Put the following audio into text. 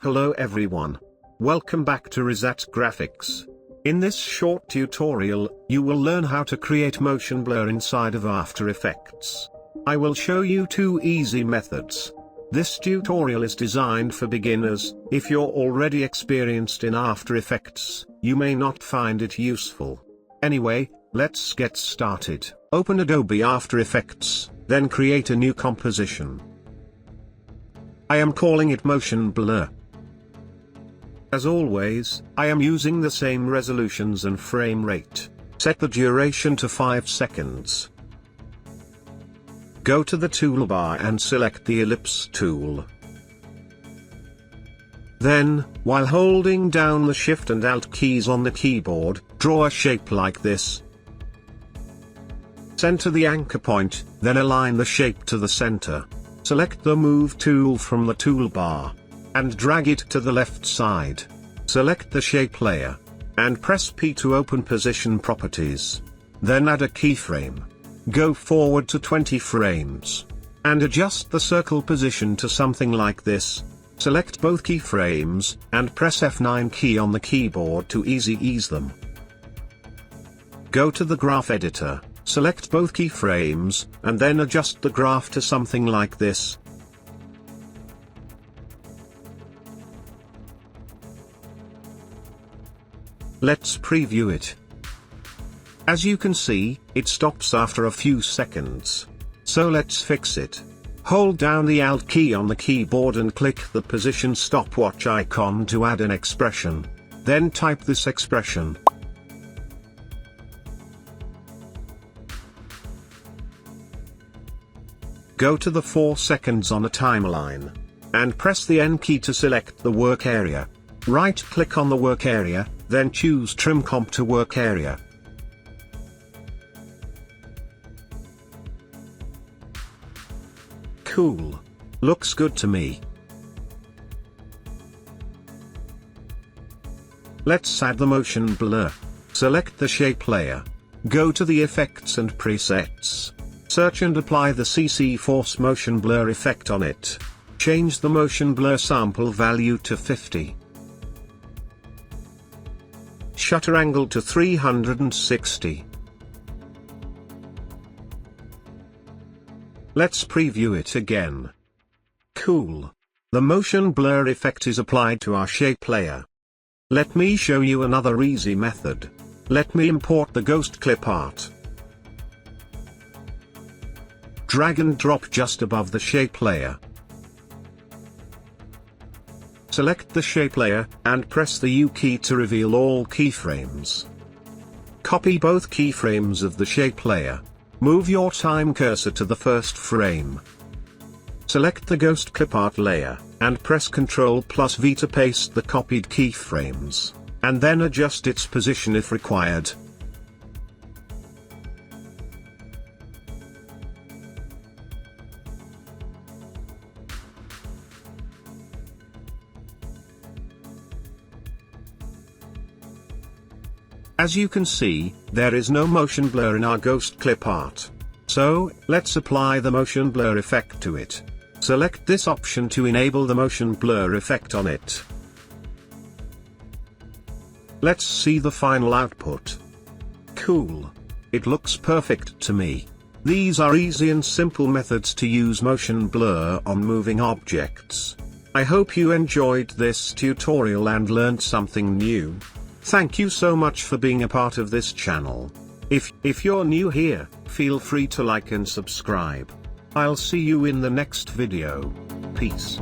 Hello everyone. Welcome back to Rizat Graphics. In this short tutorial, you will learn how to create motion blur inside of After Effects. I will show you two easy methods. This tutorial is designed for beginners. If you're already experienced in After Effects, you may not find it useful. Anyway, let's get started. Open Adobe After Effects, then create a new composition. I am calling it Motion Blur. As always, I am using the same resolutions and frame rate. Set the duration to 5 seconds. Go to the toolbar and select the ellipse tool. Then, while holding down the Shift and Alt keys on the keyboard, draw a shape like this. Center the anchor point, then align the shape to the center. Select the Move tool from the toolbar and drag it to the left side. Select the shape layer, and press P to open Position Properties. Then add a keyframe. Go forward to 20 frames. And adjust the circle position to something like this. Select both keyframes, and press F9 key on the keyboard to ease them. Go to the graph editor, select both keyframes, and then adjust the graph to something like this. Let's preview it. As you can see, it stops after a few seconds. So let's fix it. Hold down the Alt key on the keyboard and click the position stopwatch icon to add an expression. Then type this expression. Go to the 4 seconds on a timeline. And press the N key to select the work area. Right-click on the work area, then choose Trim Comp to Work Area. Cool. Looks good to me. Let's add the motion blur. Select the shape layer. Go to the Effects and Presets. Search and apply the CC Force Motion Blur effect on it. Change the motion blur sample value to 50. Shutter angle to 360. Let's preview it again. Cool. The motion blur effect is applied to our shape layer. Let me show you another easy method. Let me import the ghost clip art. Drag and drop just above the shape layer. Select the shape layer, and press the U key to reveal all keyframes. Copy both keyframes of the shape layer. Move your time cursor to the first frame. Select the ghost clip art layer, and press Ctrl+V to paste the copied keyframes, and then adjust its position if required. As you can see, there is no motion blur in our ghost clip art. So, let's apply the motion blur effect to it. Select this option to enable the motion blur effect on it. Let's see the final output. Cool. It looks perfect to me. These are easy and simple methods to use motion blur on moving objects. I hope you enjoyed this tutorial and learned something new. Thank you so much for being a part of this channel. If you're new here, feel free to like and subscribe. I'll see you in the next video. Peace.